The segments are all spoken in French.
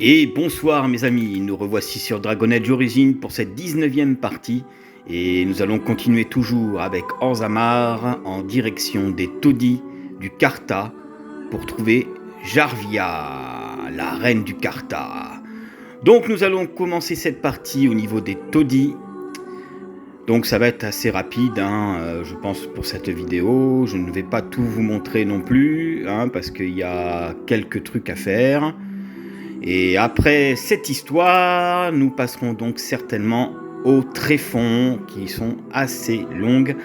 Et bonsoir mes amis, nous revoici sur Dragon Age Origins pour cette 19e partie et nous allons continuer toujours avec Orzammar en direction des taudis du Carta pour trouver Jarvia, la reine du Carta. Donc nous allons commencer cette partie au niveau des taudis. Donc ça va être assez rapide, je pense, pour cette vidéo. Je ne vais pas tout vous montrer non plus, parce qu'il y a quelques trucs à faire. Et après cette histoire, nous passerons donc certainement aux tréfonds, qui sont assez longues,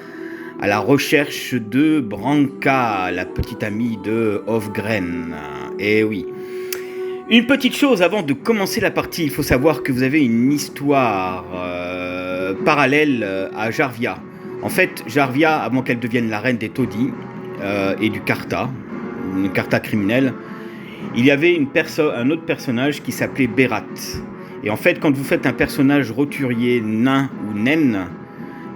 à la recherche de Branka, la petite amie de Hofgren. Et oui. Une petite chose avant de commencer la partie, il faut savoir que vous avez une histoire parallèle à Jarvia. En fait, Jarvia, avant qu'elle devienne la reine des taudis et du Carta, une Carta criminelle, il y avait un autre personnage qui s'appelait Berat. Et en fait, quand vous faites un personnage roturier, nain ou naine,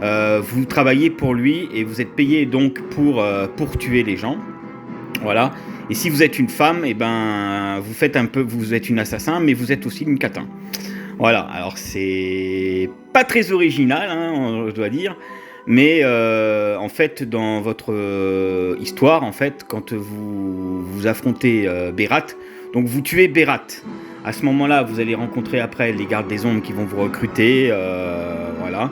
vous travaillez pour lui et vous êtes payé donc pour tuer les gens. Voilà. Et si vous êtes une femme, vous êtes une assassin, mais vous êtes aussi une catin. Voilà. Alors c'est pas très original, je dois dire. Mais en fait, dans votre histoire, en fait, quand vous affrontez Berat, donc vous tuez Berat. À ce moment-là, vous allez rencontrer après les gardes des ombres qui vont vous recruter, voilà.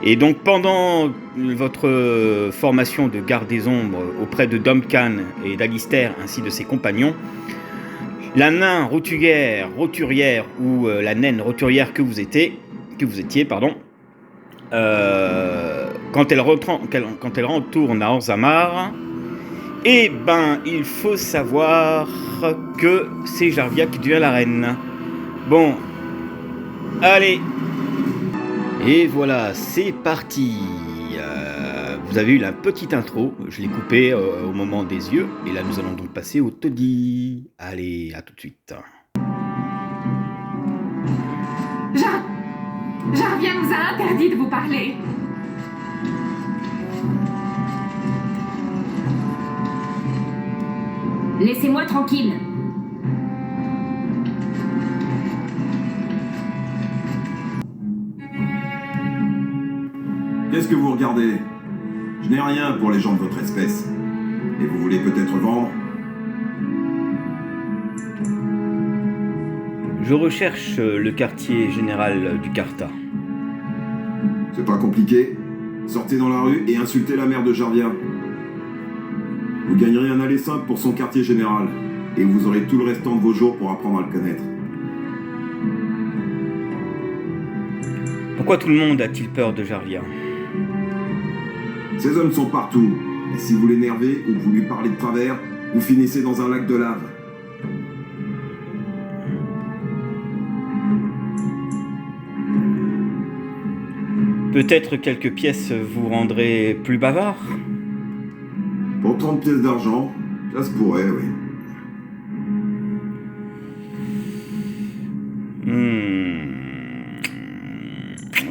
Et donc pendant votre formation de garde des ombres auprès de Domkan et d'Alistair ainsi de ses compagnons, la naine roturière ou la naine roturière que vous étiez, quand elle retourne à Orzammar, il faut savoir que c'est Jarvia qui devient la reine. Bon, allez. Et voilà, c'est parti. Vous avez eu la petite intro, je l'ai coupée au moment des yeux, et là nous allons donc passer au taudis. Allez, à tout de suite. Jarvia nous a interdit de vous parler. Laissez-moi tranquille. Qu'est-ce que vous regardez? Je n'ai rien pour les gens de votre espèce. Et vous voulez peut-être vendre? Je recherche le quartier général du Carta. C'est pas compliqué. Sortez dans la rue et insultez la mère de Jarvia. Vous gagnerez un aller simple pour son quartier général. Et vous aurez tout le restant de vos jours pour apprendre à le connaître. Pourquoi tout le monde a-t-il peur de Jarvia? Ces hommes sont partout. Et si vous l'énervez ou que vous lui parlez de travers, vous finissez dans un lac de lave. Peut-être quelques pièces vous rendraient plus bavard? Pour 30 pièces d'argent, ça se pourrait, oui.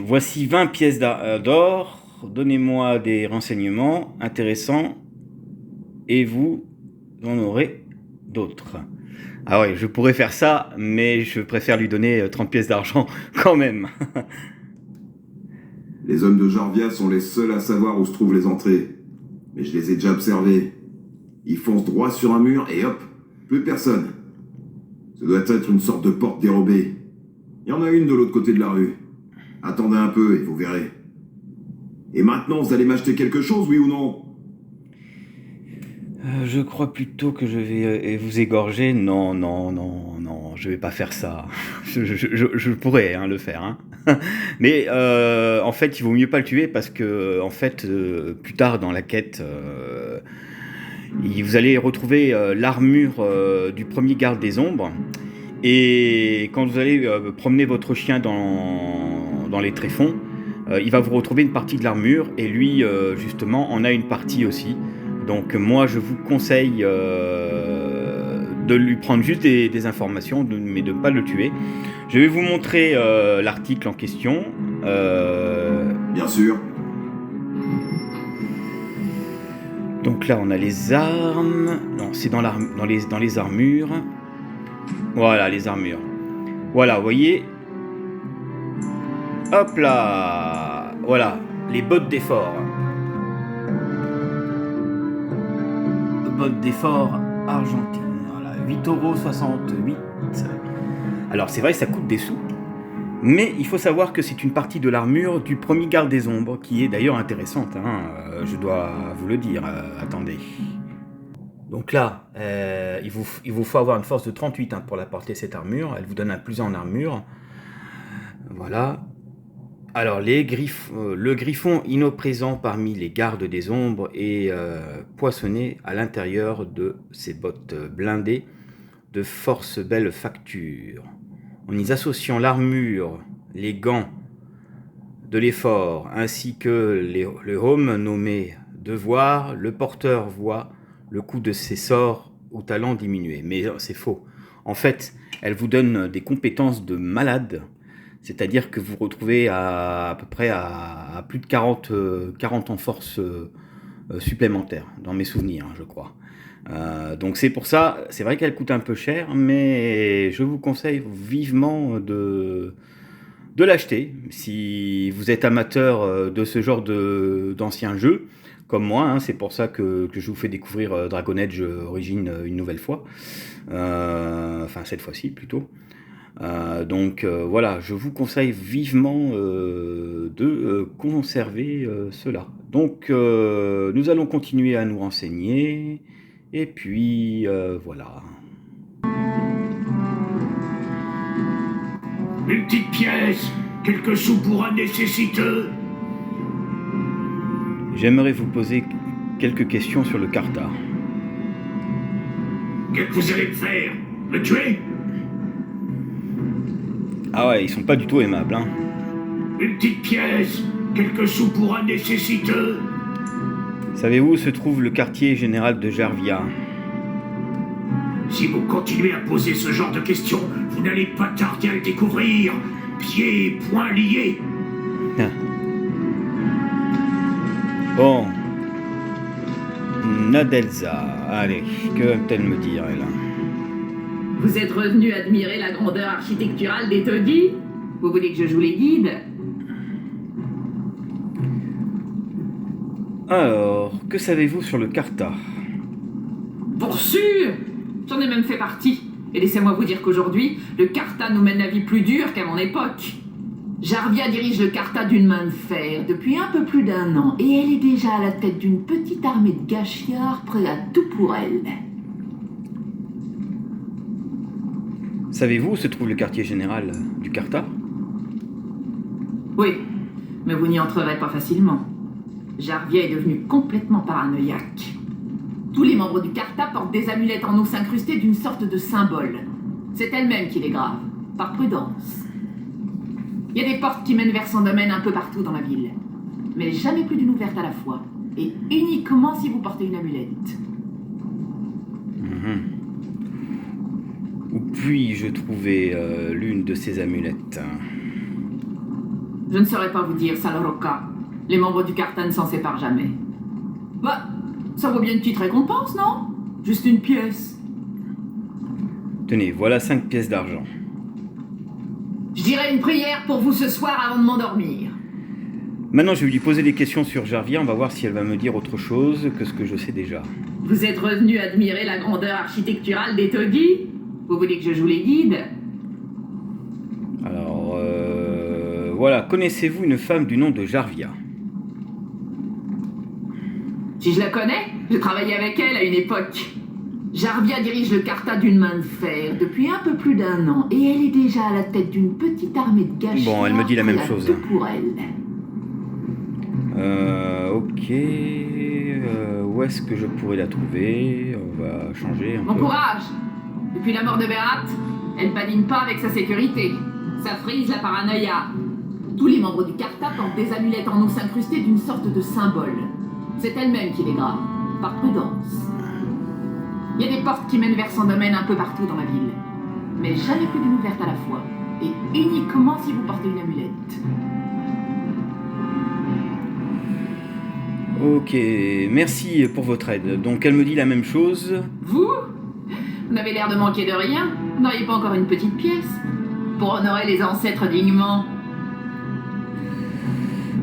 Voici 20 pièces d'or. Donnez-moi des renseignements intéressants et vous en aurez d'autres. Ah ouais, je pourrais faire ça, mais je préfère lui donner 30 pièces d'argent quand même. Les hommes de Jarvia sont les seuls à savoir où se trouvent les entrées. Mais je les ai déjà observés. Ils foncent droit sur un mur et hop, plus personne. Ça doit être une sorte de porte dérobée. Il y en a une de l'autre côté de la rue. Attendez un peu et vous verrez. Et maintenant, vous allez m'acheter quelque chose, oui ou non? Je crois plutôt que je vais vous égorger. Non, je vais pas faire ça. Je pourrais le faire. Mais en fait, il vaut mieux pas le tuer parce que, en fait, plus tard dans la quête, vous allez retrouver l'armure du premier garde des ombres. Et quand vous allez promener votre chien dans les tréfonds, il va vous retrouver une partie de l'armure. Et lui, justement, en a une partie aussi. Donc moi, je vous conseille de lui prendre juste des informations, mais de ne pas le tuer. Je vais vous montrer l'article en question. Bien sûr. Donc là, on a les armes. Non, c'est dans les armures. Voilà, les armures. Voilà, vous voyez. Hop là. Voilà, les bottes d'effort. Bottes d'effort argentine. Voilà, 8,68 €. Alors c'est vrai, ça coûte des sous. Mais il faut savoir que c'est une partie de l'armure du premier garde des ombres, qui est d'ailleurs intéressante, hein, je dois vous le dire. Attendez. Donc là, il vous faut avoir une force de 38 pour la porter, cette armure. Elle vous donne un plus en armure. Voilà. Alors, le griffon inoprésent parmi les gardes des ombres est poissonné à l'intérieur de ses bottes blindées de force belle facture. En y associant l'armure, les gants de l'effort, ainsi que le home nommé devoir, le porteur voit le coût de ses sorts ou talents diminuer. Mais c'est faux. En fait, elle vous donne des compétences de malade, c'est-à-dire que vous retrouvez à peu près à plus de 40 en force supplémentaire, dans mes souvenirs, je crois. Donc c'est pour ça, c'est vrai qu'elle coûte un peu cher, mais je vous conseille vivement de l'acheter si vous êtes amateur de ce genre d'anciens jeux comme moi, hein. C'est pour ça que je vous fais découvrir Dragon Age Origins une nouvelle fois, enfin cette fois-ci plutôt. Donc voilà, je vous conseille vivement de conserver cela. Donc nous allons continuer à nous renseigner. Et puis, voilà. Une petite pièce, quelques sous pour un nécessiteux. J'aimerais vous poser quelques questions sur le Carta. Qu'est-ce que vous allez me faire? Me tuer? Ah ouais, ils sont pas du tout aimables, hein. Une petite pièce, quelques sous pour un nécessiteux. Savez-vous où se trouve le quartier général de Jarvia? Si vous continuez à poser ce genre de questions, vous n'allez pas tarder à le découvrir. Pieds et poings liés. Ah. Bon. Nadelza, allez, que va-t-elle me dire, elle? Vous êtes revenu admirer la grandeur architecturale des taudis? Vous voulez que je joue les guides? Alors, que savez-vous sur le Carta? Pour sûr! J'en ai même fait partie. Et laissez-moi vous dire qu'aujourd'hui, le Carta nous mène la vie plus dure qu'à mon époque. Jarvia dirige le Carta d'une main de fer depuis un peu plus d'1 an, et elle est déjà à la tête d'une petite armée de gâchiards prêts à tout pour elle. Savez-vous où se trouve le quartier général du Carta? Oui, mais vous n'y entrerez pas facilement. Jarvia est devenue complètement paranoïaque. Tous les membres du Carta portent des amulettes en os incrustées d'une sorte de symbole. C'est elle-même qui les grave, par prudence. Il y a des portes qui mènent vers son domaine un peu partout dans la ville. Mais jamais plus d'une ouverte à la fois. Et uniquement si vous portez une amulette. Où puis-je trouver l'une de ces amulettes? Je ne saurais pas vous dire, Saloroka. Les membres du Carta ne s'en séparent jamais. Bah, ça vaut bien une petite récompense, non? Juste une pièce. Tenez, voilà 5 pièces d'argent. Je dirais une prière pour vous ce soir avant de m'endormir. Maintenant, je vais lui poser des questions sur Jarvia. On va voir si elle va me dire autre chose que ce que je sais déjà. Vous êtes revenu admirer la grandeur architecturale des taudis? Vous voulez que je joue les guides? Alors, voilà. Connaissez-vous une femme du nom de Jarvia? Si je la connais, j'ai travaillé avec elle à une époque. Jarvia dirige le Carta d'une main de fer depuis un peu plus d'1 an, et elle est déjà à la tête d'une petite armée de gâchiards. Bon, elle me dit la même prêts à chose. tout pour elle. Ok. Où est-ce que je pourrais la trouver? On va changer un Bon peu. courage! Depuis la mort de Berat, elle badine pas avec sa sécurité. Ça frise la paranoïa. Tous les membres du Carta portent des amulettes en os incrustées d'une sorte de symbole. C'est elle-même qui les grave, par prudence. Il y a des portes qui mènent vers son domaine un peu partout dans la ville. Mais jamais plus d'une ouverte à la fois. Et uniquement si vous portez une amulette. Ok, merci pour votre aide. Donc elle me dit la même chose. Vous? Vous n'avez l'air de manquer de rien. Vous n'auriez pas encore une petite pièce? pour honorer les ancêtres dignement.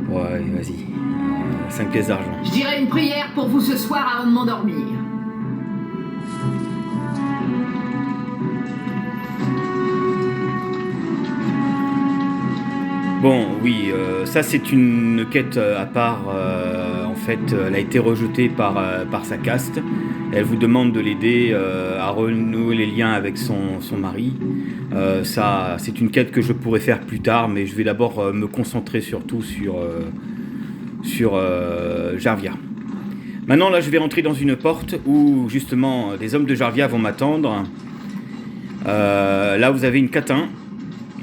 Ouais, vas-y. 5 pièces d'argent. Je dirais une prière pour vous ce soir avant de m'endormir. Bon, oui, ça c'est une quête à part. En fait, elle a été rejetée par sa caste. Elle vous demande de l'aider à renouer les liens avec son mari. Ça, c'est une quête que je pourrais faire plus tard, mais je vais d'abord me concentrer surtout sur Jarvia. Maintenant, là, je vais rentrer dans une porte où, justement, des hommes de Jarvia vont m'attendre. Là, vous avez une catin.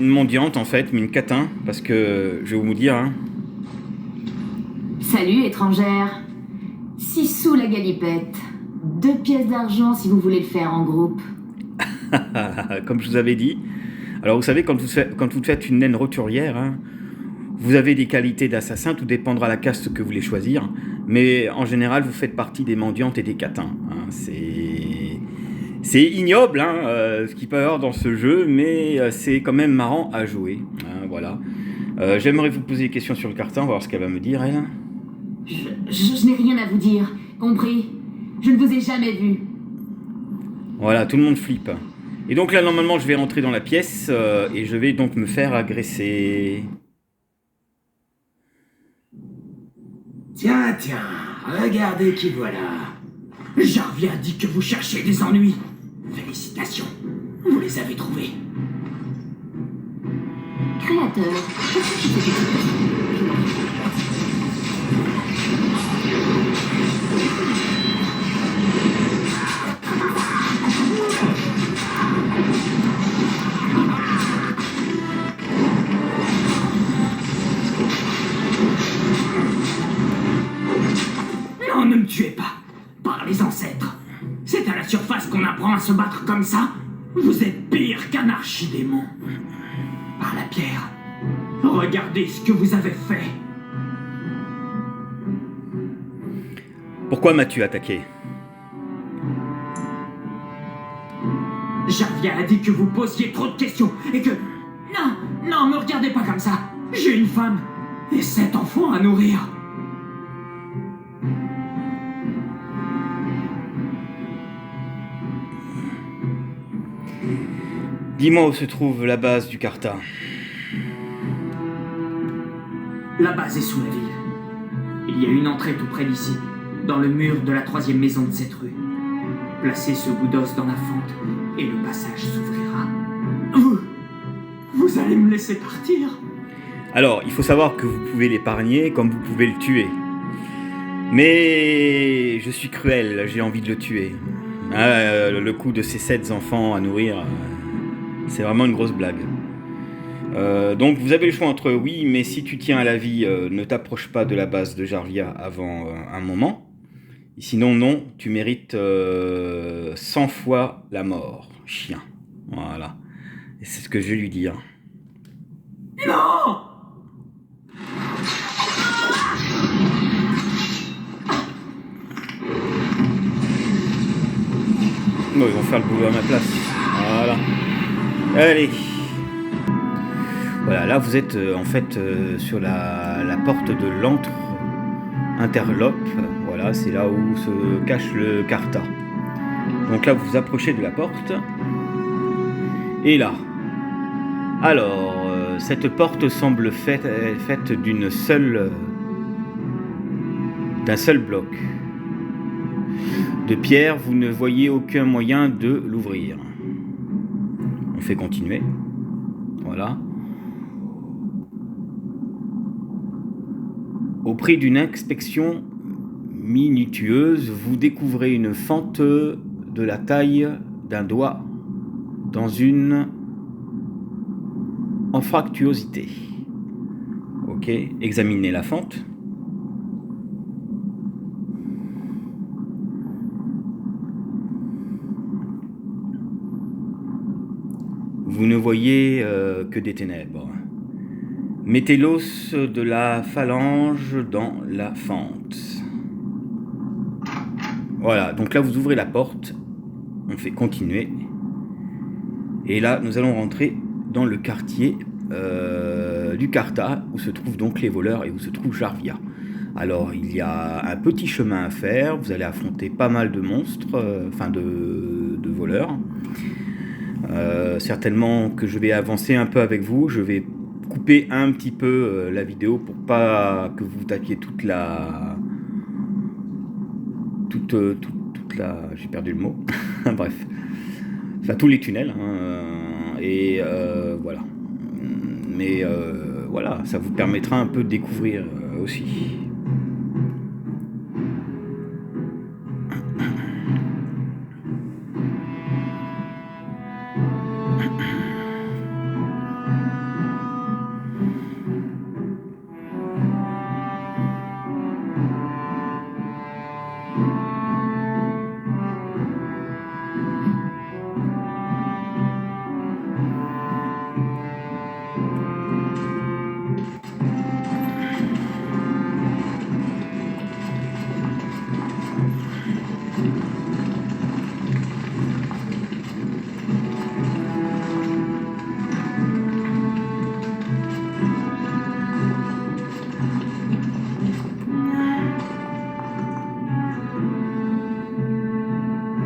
Une mendiante en fait, mais une catin, parce que je vais vous dire. Hein. Salut étrangère. 6 sous la galipette. 2 pièces d'argent si vous voulez le faire en groupe. Comme je vous avais dit. Alors vous savez, quand vous faites une naine roturière, hein, vous avez des qualités d'assassin, tout dépendra de la caste que vous voulez choisir. Mais en général, vous faites partie des mendiantes et des catins. Hein, c'est ignoble ce qu'il peut y avoir dans ce jeu, mais c'est quand même marrant à jouer. Hein, voilà. J'aimerais vous poser des questions sur le carton, on va voir ce qu'elle va me dire, elle. Je n'ai rien à vous dire, compris? Je ne vous ai jamais vu. Voilà, tout le monde flippe. Et donc là, normalement, je vais rentrer dans la pièce et je vais donc me faire agresser. Tiens, regardez qui voilà. Jarvia dit que vous cherchez des ennuis. Félicitations, vous les avez trouvés. Créateur, qu'est-ce que tu Non, ne me tuez pas. Par les ancêtres. C'est à la surface qu'on apprend à se battre comme ça. Vous êtes pire qu'un archidémon. Par la pierre. Regardez ce que vous avez fait. Pourquoi m'as-tu attaqué? Jarvia a dit que vous posiez trop de questions et que... Non, me regardez pas comme ça. J'ai une femme et 7 enfants à nourrir. Dis-moi où se trouve la base du Carta. La base est sous la ville. Il y a une entrée tout près d'ici, dans le mur de la 3e maison de cette rue. Placez ce bout d'os dans la fente et le passage s'ouvrira. Vous allez me laisser partir? Alors, il faut savoir que vous pouvez l'épargner comme vous pouvez le tuer. Mais je suis cruel, j'ai envie de le tuer. Le coup de ces 7 enfants à nourrir, c'est vraiment une grosse blague. Donc vous avez le choix entre oui, mais si tu tiens à la vie, ne t'approche pas de la base de Jarvia avant un moment. Sinon, non, tu mérites 100 fois la mort, chien. Voilà. Et c'est ce que je vais lui dire. Non! Non, ils vont faire le boulot à ma place. Voilà. Allez. Voilà, là vous êtes en fait sur la porte de l'antre interlope. Voilà, c'est là où se cache le Carta. Donc là vous vous approchez de la porte. Et là. Alors, cette porte semble faite d'un seul bloc de pierre. Vous ne voyez aucun moyen de l'ouvrir. On fait continuer. Voilà. Au prix d'une inspection minutieuse, vous découvrez une fente de la taille d'un doigt dans une anfractuosité. Ok, examinez la fente. Vous ne voyez que des ténèbres. Mettez l'os de la phalange dans la fente. Voilà, donc là vous ouvrez la porte. On fait continuer. Et là nous allons rentrer dans le quartier du Carta, où se trouvent donc les voleurs et où se trouve Jarvia. Alors, il y a un petit chemin à faire, vous allez affronter pas mal de monstres, de voleurs. Certainement que je vais avancer un peu avec vous, je vais couper un petit peu la vidéo pour pas que vous tapiez toute la... j'ai perdu le mot, bref. Enfin, tous les tunnels, hein, et voilà. Mais voilà, ça vous permettra un peu de découvrir aussi.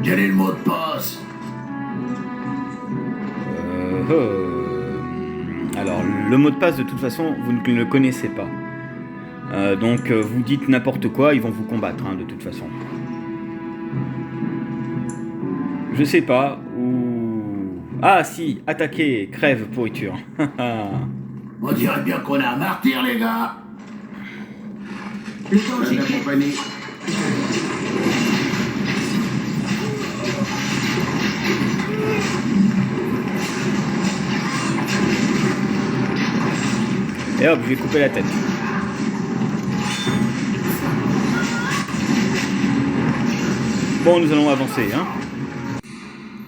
Quel est le mot de passe? Alors, le mot de passe, de toute façon, vous ne le connaissez pas. Donc, vous dites n'importe quoi, ils vont vous combattre, hein, de toute façon. Je sais pas, ou... Ah, si, attaquer, crève, pourriture. On dirait bien qu'on a un martyr, les gars. Le danger compagnie. Et hop, je vais couper la tête. Bon, nous allons avancer, hein.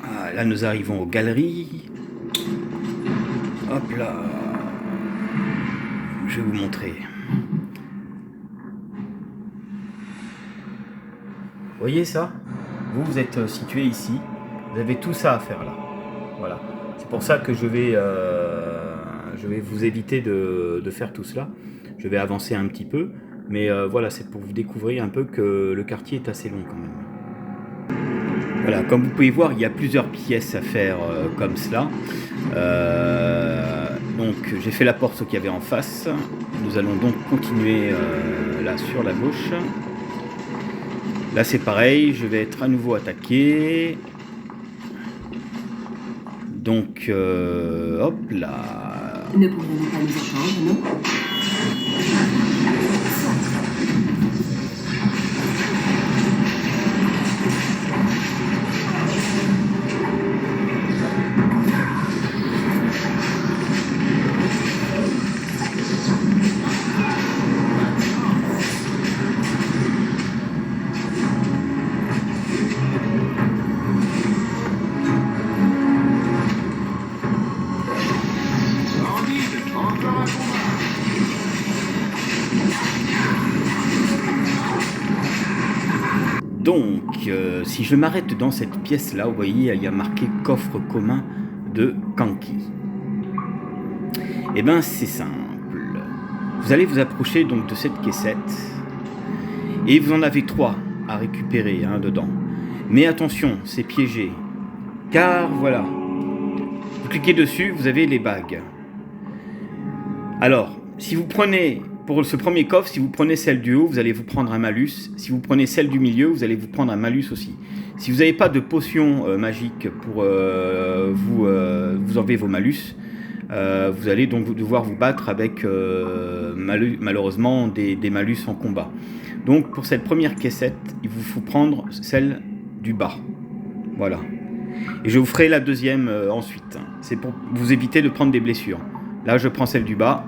Ah, là, nous arrivons aux galeries. Hop là. Je vais vous montrer. Vous voyez ça? Vous êtes situé ici. Vous avez tout ça à faire là. Voilà. C'est pour ça que je vais vous éviter de faire tout cela. Je vais avancer un petit peu. Mais voilà, c'est pour vous découvrir un peu que le quartier est assez long quand même. Voilà, comme vous pouvez voir, il y a plusieurs pièces à faire comme cela. Donc j'ai fait la porte qu'il y avait en face. Nous allons donc continuer là sur la gauche. Là c'est pareil, je vais être à nouveau attaqué. Donc hop là. Ne pourrions-nous pas nous entendre, non? Donc, si je m'arrête dans cette pièce-là, vous voyez, il y a marqué coffre commun de Kanki. Eh bien, c'est simple. Vous allez vous approcher donc de cette caissette et vous en avez 3 à récupérer dedans. Mais attention, c'est piégé. Car voilà, vous cliquez dessus, vous avez les bagues. Alors, si vous prenez... Pour ce premier coffre, si vous prenez celle du haut, vous allez vous prendre un malus. Si vous prenez celle du milieu, vous allez vous prendre un malus aussi. Si vous n'avez pas de potion magique pour vous enlever vos malus, vous allez donc devoir vous battre avec malheureusement des malus en combat. Donc pour cette première caissette, il vous faut prendre celle du bas. Voilà. Et je vous ferai la deuxième ensuite. C'est pour vous éviter de prendre des blessures. Là, je prends celle du bas.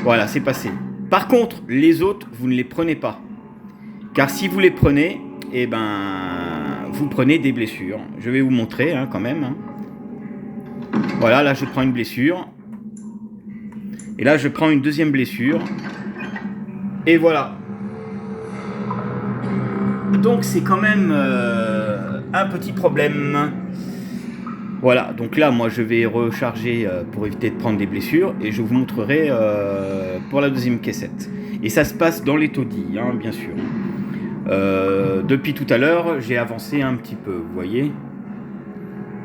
Voilà, c'est passé. Par contre, les autres, vous ne les prenez pas. Car si vous les prenez, eh ben, vous prenez des blessures. Je vais vous montrer quand même. Voilà, là je prends une blessure. Et là je prends une deuxième blessure. Et voilà. Donc c'est quand même un petit problème. Voilà, donc là, moi, je vais recharger pour éviter de prendre des blessures et je vous montrerai pour la deuxième caissette. Et ça se passe dans les taudis, hein, bien sûr. Depuis tout à l'heure, j'ai avancé un petit peu, vous voyez.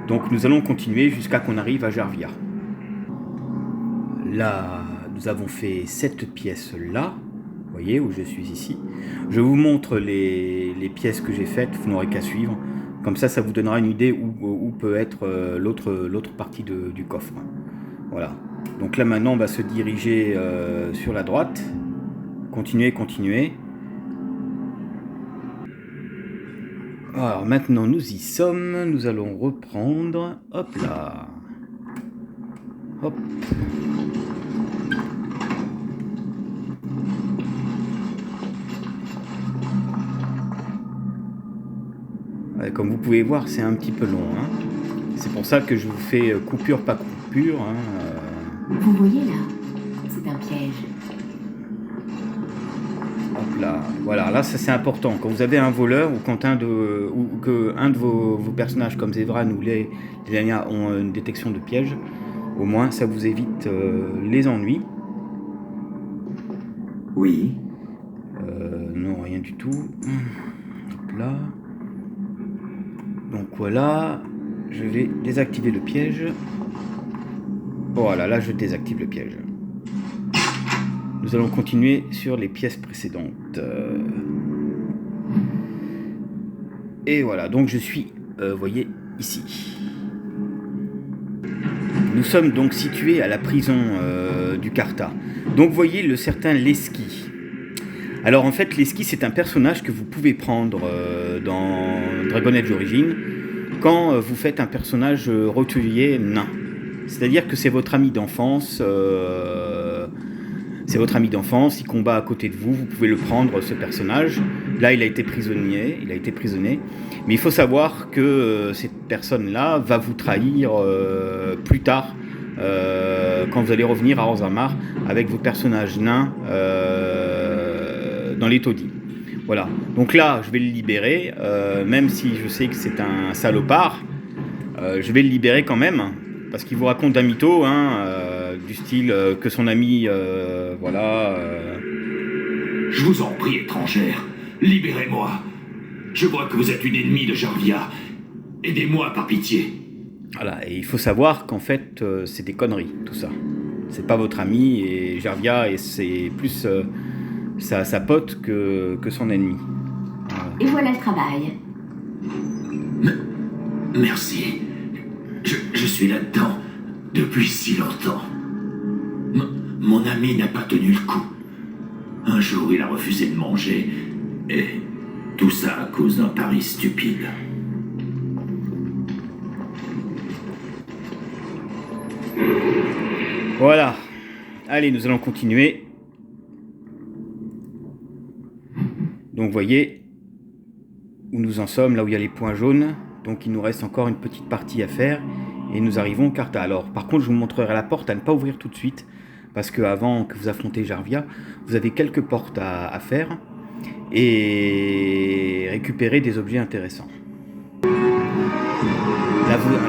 Donc nous allons continuer jusqu'à qu'on arrive à Jarvia. Là, nous avons fait cette pièce là, vous voyez, où je suis ici. Je vous montre les pièces que j'ai faites, vous n'aurez qu'à suivre. Comme ça, ça vous donnera une idée où peut être l'autre partie du coffre. Voilà. Donc là maintenant, on va se diriger sur la droite. Continuer. Alors maintenant nous y sommes, nous allons reprendre, hop là, hop. Ouais, comme vous pouvez voir, c'est un petit peu long, hein. C'est pour ça que je vous fais coupure pas coupure, hein. Vous voyez là, c'est un piège. Hop là, voilà, là ça c'est important. Quand vous avez un voleur ou quand un de vos personnages comme Zevran ou les Lania ont une détection de piège, au moins ça vous évite les ennuis. Oui. Non, rien du tout. Hop là. Donc voilà, je vais désactiver le piège. Voilà, là je désactive le piège. Nous allons continuer sur les pièces précédentes. Et voilà, donc je suis, voyez, ici. Nous sommes donc situés à la prison du Carta. Donc vous voyez le certain Leski. Alors en fait, Leski, c'est un personnage que vous pouvez prendre dans Dragon Age Origins quand vous faites un personnage roturier nain. C'est-à-dire que c'est votre ami d'enfance... C'est votre ami d'enfance, il combat à côté de vous, vous pouvez le prendre, ce personnage. Là, il a été prisonnier, Mais il faut savoir que cette personne-là va vous trahir plus tard, quand vous allez revenir à Orzammar avec vos personnages nains dans les taudis. Voilà. Donc là, je vais le libérer, même si je sais que c'est un salopard. Je vais le libérer quand même, parce qu'il vous raconte un mytho, hein, du style que son ami, voilà... Je vous en prie, étrangère, libérez-moi. Je vois que vous êtes une ennemie de Jarvia. Aidez-moi par pitié. Voilà, et il faut savoir qu'en fait, c'est des conneries, tout ça. C'est pas votre ami, et Jarvia, et c'est plus sa pote que son ennemi. Et voilà le travail. Merci. Je suis là-dedans depuis si longtemps. Mon ami n'a pas tenu le coup. Un jour, il a refusé de manger. Et tout ça à cause d'un pari stupide. Voilà. Allez, nous allons continuer. Donc, vous voyez où nous en sommes, là où il y a les points jaunes. Donc, il nous reste encore une petite partie à faire. Et nous arrivons au Carta. Alors, par contre, je vous montrerai la porte à ne pas ouvrir tout de suite. Parce qu'avant que vous affrontez Jarvia, vous avez quelques portes à faire. Et récupérer des objets intéressants.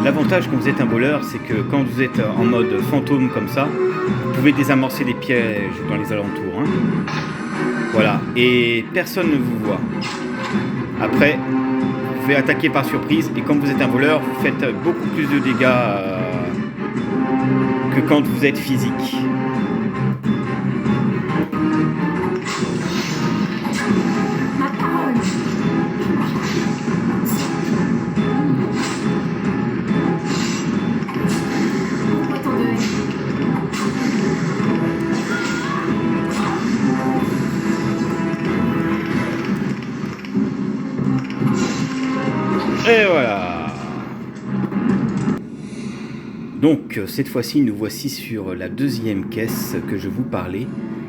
L'avantage quand vous êtes un voleur, c'est que quand vous êtes en mode fantôme comme ça, vous pouvez désamorcer des pièges dans les alentours. Hein. Voilà. Et personne ne vous voit. Après, vous pouvez attaquer par surprise. Et quand vous êtes un voleur, vous faites beaucoup plus de dégâts que quand vous êtes physique. Et voilà. Donc cette fois-ci nous voici sur la deuxième caisse que je vous parlais,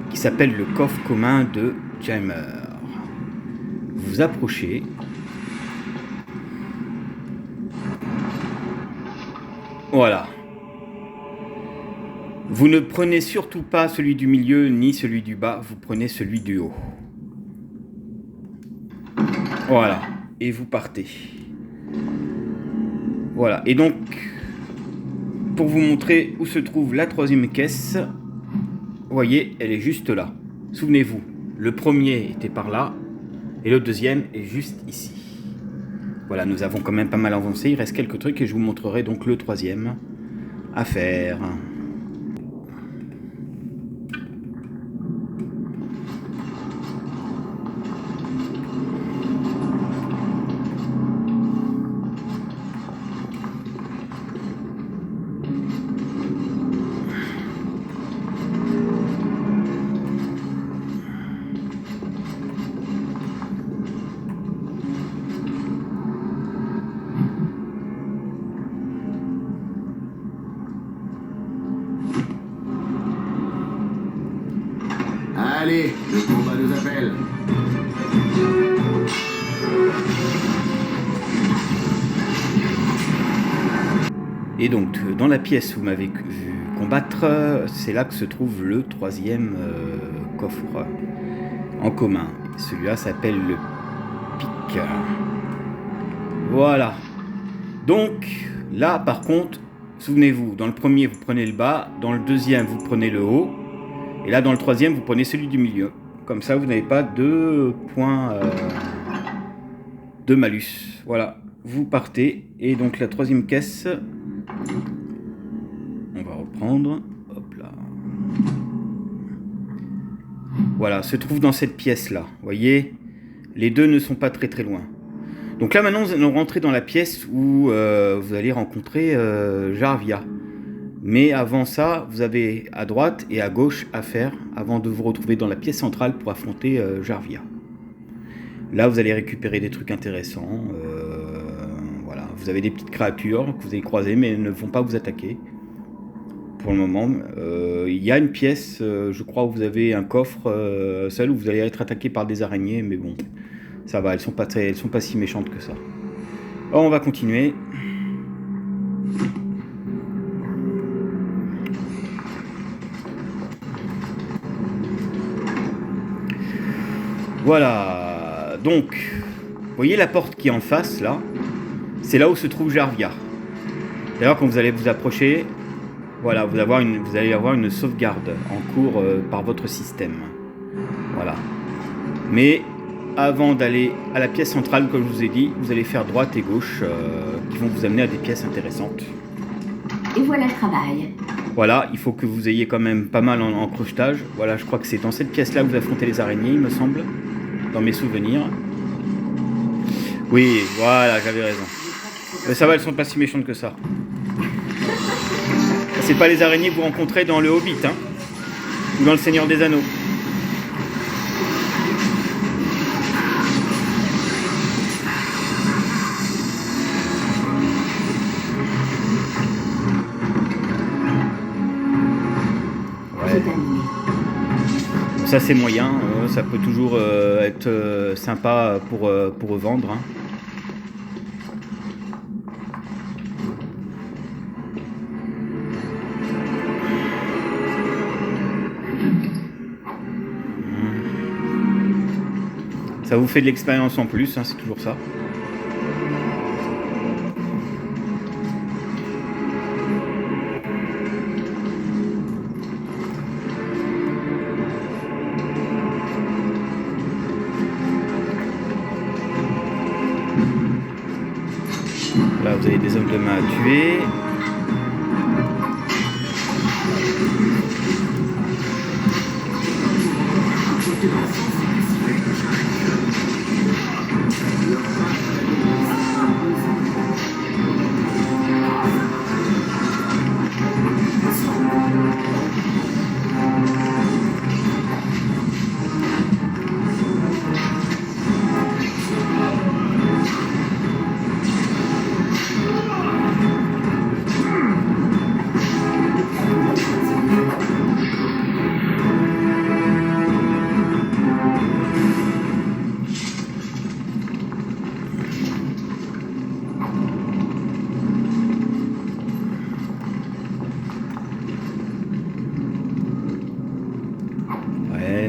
qui s'appelle le coffre commun de Jaimer. Vous approchez. Voilà. Vous ne prenez surtout pas celui du milieu ni celui du bas, vous prenez celui du haut. Voilà. Et vous partez. Voilà, et donc, pour vous montrer où se trouve la troisième caisse. Vous voyez, elle est juste là. Souvenez-vous, le premier était par là et le deuxième est juste ici. Voilà, nous avons quand même pas mal avancé. Il reste quelques trucs et je vous montrerai donc le troisième à faire. Allez, le combat nous appelle. Et donc, dans la pièce où vous m'avez vu combattre, c'est là que se trouve le troisième coffre en commun. Celui-là s'appelle le pic. Voilà. Donc, là, par contre, souvenez-vous, dans le premier, vous prenez le bas. Dans le deuxième, vous prenez le haut. Et là, dans le troisième, vous prenez celui du milieu. Comme ça, vous n'avez pas de points de malus. Voilà, vous partez. Et donc, la troisième caisse, on va reprendre. Hop là. Voilà, se trouve dans cette pièce-là. Vous voyez, les deux ne sont pas très très loin. Donc là, maintenant, nous allons rentrer dans la pièce où vous allez rencontrer Jarvia. Mais avant ça, vous avez à droite et à gauche à faire avant de vous retrouver dans la pièce centrale pour affronter Jarvia. Là, vous allez récupérer des trucs intéressants. Voilà, vous avez des petites créatures que vous allez croiser, mais elles ne vont pas vous attaquer. Pour le moment, il y a une pièce, je crois, où vous avez un coffre, celle où vous allez être attaqué par des araignées, mais bon, ça va, elles sont pas si méchantes que ça. Alors, on va continuer. Voilà, donc, vous voyez la porte qui est en face, là, c'est là où se trouve Jarvia. D'ailleurs, quand vous allez vous approcher, voilà, vous allez avoir une sauvegarde en cours par votre système. Voilà. Mais avant d'aller à la pièce centrale, comme je vous ai dit, vous allez faire droite et gauche qui vont vous amener à des pièces intéressantes. Et voilà le travail. Voilà, il faut que vous ayez quand même pas mal en crochetage. Voilà, je crois que c'est dans cette pièce-là que vous affrontez les araignées, il me semble, dans mes souvenirs. Oui, voilà, j'avais raison. Mais ça va, elles sont pas si méchantes que ça. C'est pas les araignées que vous rencontrez dans le Hobbit, hein, ou dans le Seigneur des Anneaux. Ça c'est moyen, ça peut toujours être sympa pour revendre. Hein. Ça vous fait de l'expérience en plus, hein, c'est toujours ça. Là, vous avez des hommes de main à tuer.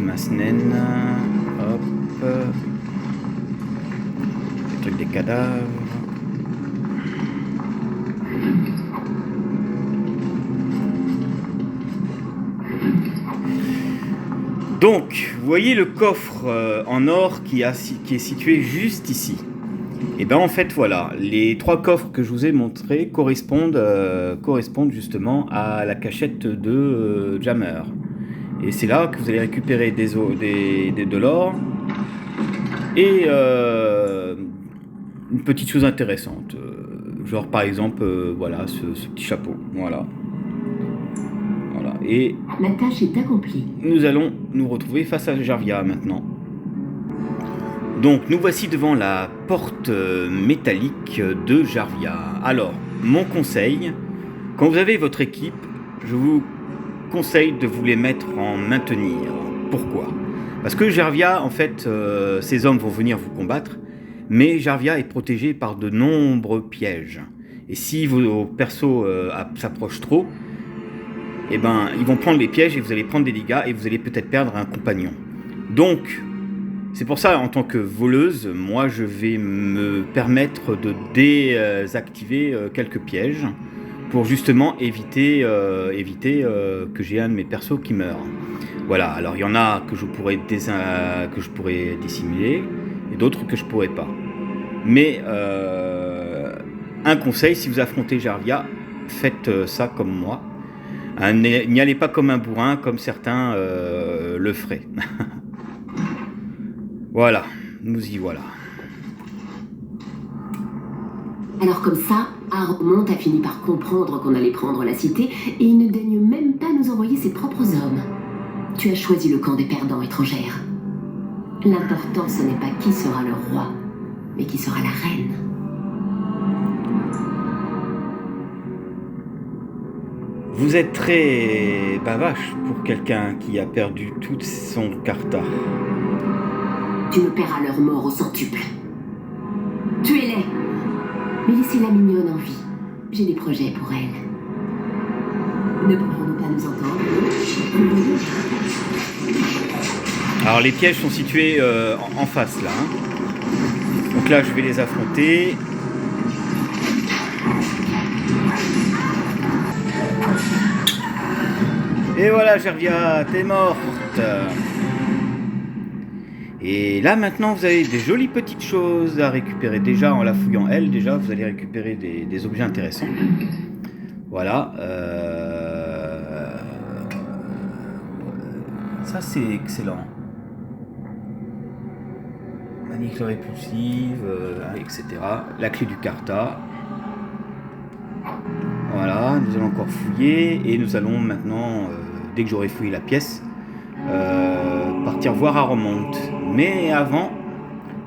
Masnen, hop, des trucs des cadavres. Donc, vous voyez le coffre en or qui est situé juste ici. Et ben en fait voilà, les 3 coffres que je vous ai montrés correspondent justement à la cachette de Jammer. Et c'est là que vous allez récupérer de l'or et une petite chose intéressante, genre par exemple voilà ce petit chapeau, voilà. Et la tâche est accomplie. Nous allons nous retrouver face à Jarvia maintenant. Donc nous voici devant la porte métallique de Jarvia. Alors, mon conseil, quand vous avez votre équipe, je vous conseille de vous les mettre en maintenir. Pourquoi ? Parce que Jarvia, en fait, ces hommes vont venir vous combattre, mais Jarvia est protégé par de nombreux pièges. Et si vos persos s'approchent trop, eh ben, ils vont prendre les pièges et vous allez prendre des dégâts et vous allez peut-être perdre un compagnon. Donc, c'est pour ça, en tant que voleuse, moi je vais me permettre de désactiver quelques pièges pour justement éviter que j'ai un de mes persos qui meure. Voilà, alors il y en a que je pourrais dissimuler et d'autres que je pourrais pas. Mais un conseil, si vous affrontez Jarvia, faites ça comme moi. N'y allez pas comme un bourrin, comme certains le feraient. Voilà, nous y voilà. Alors comme ça, Armand a fini par comprendre qu'on allait prendre la cité et il ne daigne même pas nous envoyer ses propres hommes. Tu as choisi le camp des perdants étrangères. L'important, ce n'est pas qui sera le roi, mais qui sera la reine. Vous êtes très bavache pour quelqu'un qui a perdu tout son carta. Tu me paieras leur mort au centuple. Tuez-les. Mais laissez la mignonne en vie. J'ai des projets pour elle. Ne pourrions-nous pas nous entendre? Alors les pièges sont situés en face là. Donc là je vais les affronter. Et voilà Jarvia, t'es morte. Et là maintenant vous avez des jolies petites choses à récupérer. Déjà en la fouillant elle, déjà vous allez récupérer des objets intéressants. Voilà. Ça c'est excellent. Manique répulsive, etc. La clé du carta. Voilà, nous allons encore fouiller et nous allons maintenant, dès que j'aurai fouillé la pièce, partir voir Armand. Mais avant,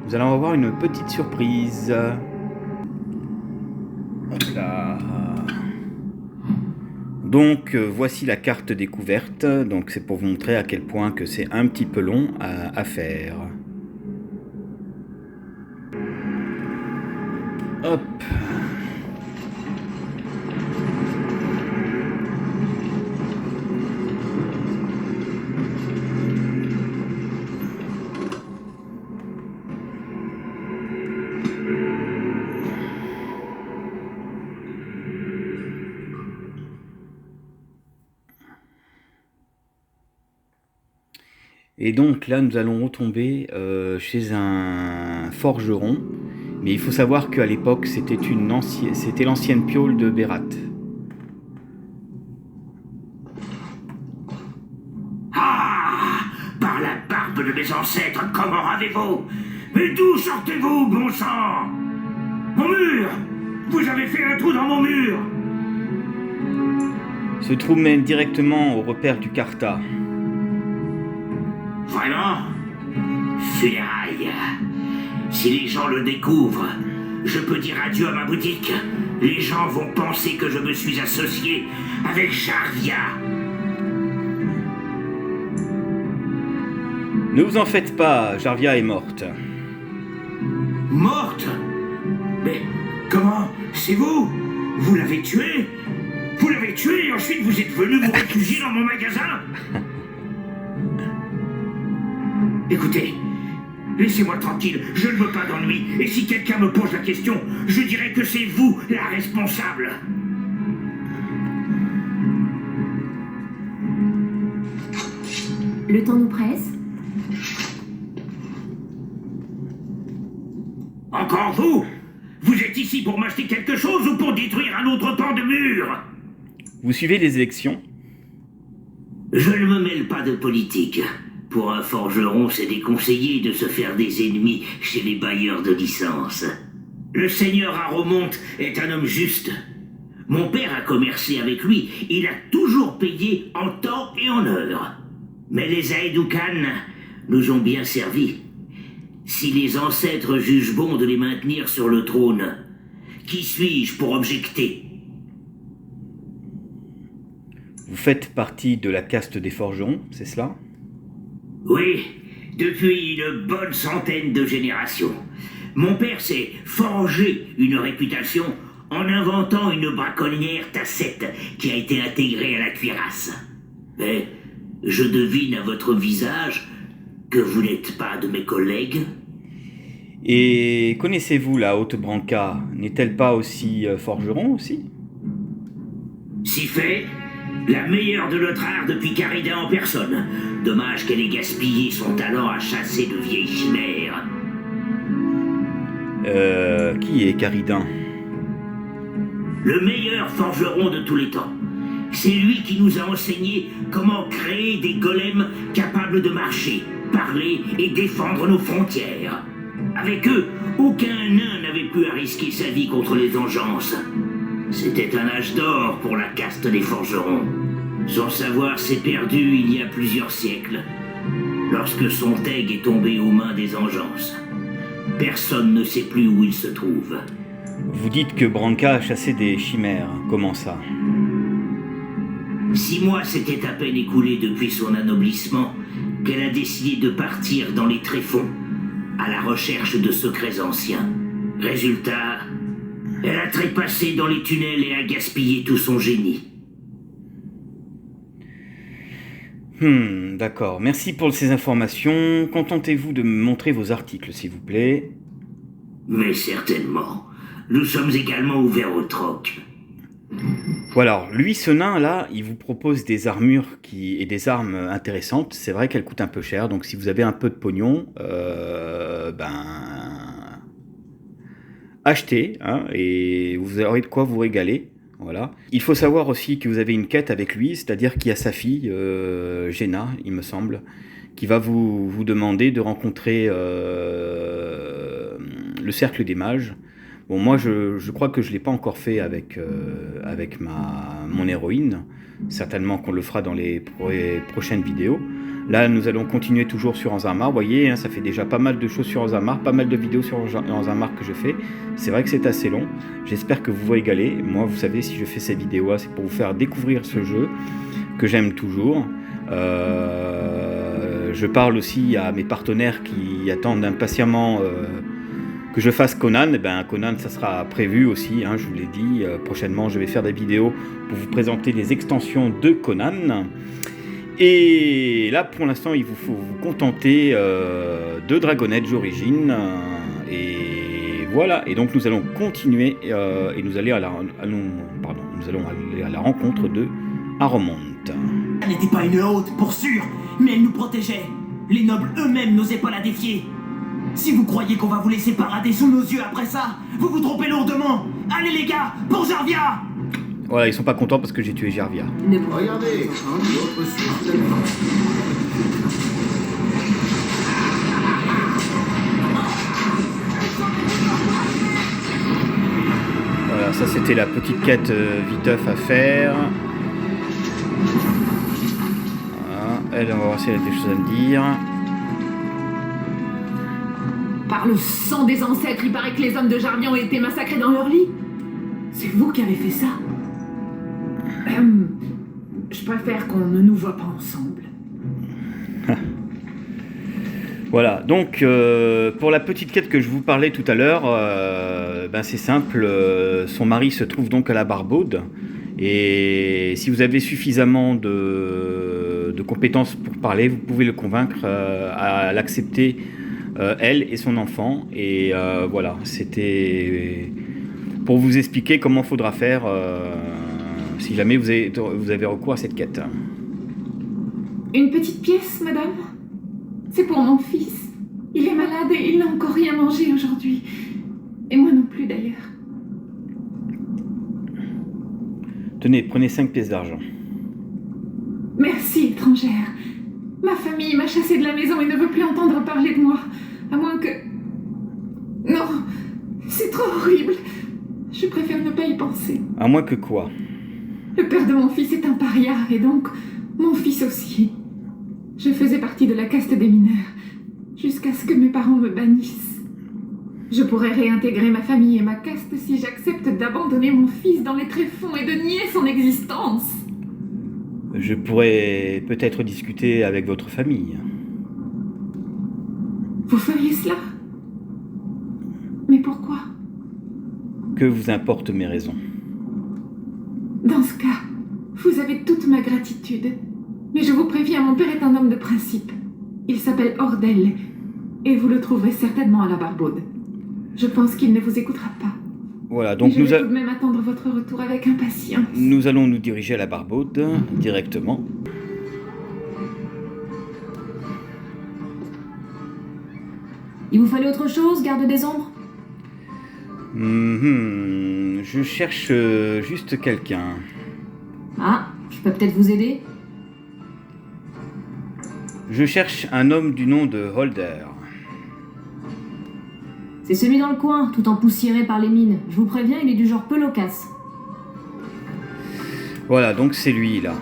nous allons avoir une petite surprise. Hop là. Donc voici la carte découverte. Donc c'est pour vous montrer à quel point que c'est un petit peu long à faire. Hop. Et donc là, nous allons retomber chez un forgeron. Mais il faut savoir qu'à l'époque, c'était l'ancienne piole de Berat. Ah! Par la barbe de mes ancêtres, comment avez-vous? Mais d'où sortez-vous, bon sang? Mon mur! Vous avez fait un trou dans mon mur! Ce trou mène directement au repère du Carta. Vraiment? Funérailles. Si les gens le découvrent, je peux dire adieu à ma boutique. Les gens vont penser que je me suis associé avec Jarvia. Ne vous en faites pas, Jarvia est morte. Morte? Mais comment? C'est vous? Vous l'avez tué? Vous l'avez tué et ensuite vous êtes venu vous réfugier dans mon magasin? Écoutez, laissez-moi tranquille, je ne veux pas d'ennui. Et si quelqu'un me pose la question, je dirai que c'est vous la responsable. Le temps nous presse. Encore vous? Vous êtes ici pour m'acheter quelque chose ou pour détruire un autre pan de mur? Vous suivez les élections? Je ne me mêle pas de politique. Pour un forgeron, c'est déconseillé de se faire des ennemis chez les bailleurs de licence. Le seigneur Aromonte est un homme juste. Mon père a commercé avec lui, il a toujours payé en temps et en heure. Mais les Aedoukan nous ont bien servi. Si les ancêtres jugent bon de les maintenir sur le trône, qui suis-je pour objecter? Vous faites partie de la caste des forgerons, c'est cela? Oui, depuis une bonne centaine de générations. Mon père s'est forgé une réputation en inventant une braconnière tacette qui a été intégrée à la cuirasse. Mais je devine à votre visage que vous n'êtes pas de mes collègues. Et connaissez-vous la Haute Branca? N'est-elle pas aussi forgeron aussi? Si fait, la meilleure de notre art depuis Carida en personne. Dommage qu'elle ait gaspillé son talent à chasser de vieilles chimères. Qui est Caridin? Le meilleur forgeron de tous les temps. C'est lui qui nous a enseigné comment créer des golems capables de marcher, parler et défendre nos frontières. Avec eux, aucun nain n'avait plus à risquer sa vie contre les vengeances. C'était un âge d'or pour la caste des forgerons. Son savoir s'est perdu il y a plusieurs siècles, lorsque son teg est tombé aux mains des engences. Personne ne sait plus où il se trouve. Vous dites que Branca a chassé des chimères. Comment ça? 6 mois s'étaient à peine écoulés depuis son anoblissement qu'elle a décidé de partir dans les tréfonds, à la recherche de secrets anciens. Résultat, elle a trépassé dans les tunnels et a gaspillé tout son génie. D'accord. Merci pour ces informations. Contentez-vous de me montrer vos articles, s'il vous plaît. Mais certainement. Nous sommes également ouverts au troc. Voilà, alors, lui, ce nain-là, il vous propose des armures et des armes intéressantes. C'est vrai qu'elles coûtent un peu cher, donc si vous avez un peu de pognon, achetez, hein, et vous aurez de quoi vous régaler. Voilà. Il faut savoir aussi que vous avez une quête avec lui, c'est-à-dire qu'il y a sa fille, Jenna, il me semble, qui va vous demander de rencontrer le cercle des mages. Bon, moi, je crois que je ne l'ai pas encore fait avec mon héroïne. Certainement qu'on le fera dans les prochaines vidéos. Là, nous allons continuer toujours sur Orzammar. Vous voyez, hein, ça fait déjà pas mal de choses sur Orzammar, pas mal de vidéos sur Orzammar que je fais. C'est vrai que c'est assez long. J'espère que vous vous régalez. Moi, vous savez, si je fais ces vidéos-là, c'est pour vous faire découvrir ce jeu que j'aime toujours. Je parle aussi à mes partenaires qui attendent impatiemment que je fasse Conan. Eh ben, Conan, ça sera prévu aussi, hein, je vous l'ai dit. Prochainement, je vais faire des vidéos pour vous présenter les extensions de Conan. Et là, pour l'instant, il vous faut vous contenter de Dragon Age Origins. Et voilà. Et donc, nous allons continuer et nous allons aller à la rencontre de Aromonte. Elle n'était pas une haute, pour sûr, mais elle nous protégeait. Les nobles eux-mêmes n'osaient pas la défier. Si vous croyez qu'on va vous laisser parader sous nos yeux après ça, vous vous trompez lourdement. Allez les gars, pour Jarvia! Voilà, ils sont pas contents parce que j'ai tué Jarvia. Regardez, l'autre source de Voilà, ça c'était la petite quête viteuf à faire. Voilà, elle, on va voir si elle a des choses à me dire. Par le sang des ancêtres, il paraît que les hommes de Jarvia ont été massacrés dans leur lit. C'est vous qui avez fait ça? Je préfère qu'on ne nous voit pas ensemble. Voilà, donc pour la petite quête que je vous parlais tout à l'heure, c'est simple, son mari se trouve donc à la Barbaude, et si vous avez suffisamment de compétences pour parler, vous pouvez le convaincre à l'accepter, elle et son enfant, et voilà, c'était pour vous expliquer comment il faudra faire si jamais vous avez recours à cette quête. Une petite pièce, madame? C'est pour mon fils. Il est malade et il n'a encore rien mangé aujourd'hui. Et moi non plus, d'ailleurs. Tenez, prenez 5 pièces d'argent. Merci, étrangère. Ma famille m'a chassée de la maison et ne veut plus entendre parler de moi. À moins que... Non, c'est trop horrible. Je préfère ne pas y penser. À moins que quoi? Le père de mon fils est un paria, et donc mon fils aussi. Je faisais partie de la caste des mineurs, jusqu'à ce que mes parents me bannissent. Je pourrais réintégrer ma famille et ma caste si j'accepte d'abandonner mon fils dans les tréfonds et de nier son existence. Je pourrais peut-être discuter avec votre famille. Vous feriez cela? Mais pourquoi? Que vous importent mes raisons? Dans ce cas, vous avez toute ma gratitude. Mais je vous préviens, mon père est un homme de principe. Il s'appelle Ordel, et vous le trouverez certainement à la Barbaude. Je pense qu'il ne vous écoutera pas. Voilà, donc je vais tout de même attendre votre retour avec impatience. Nous allons nous diriger à la Barbaude directement. Il vous fallait autre chose, garde des ombres? Je cherche juste quelqu'un. Ah, je peux peut-être vous aider? Je cherche un homme du nom de Holder. C'est celui dans le coin, tout empoussiéré par les mines. Je vous préviens, il est du genre peu loquace. Voilà, donc c'est lui, là.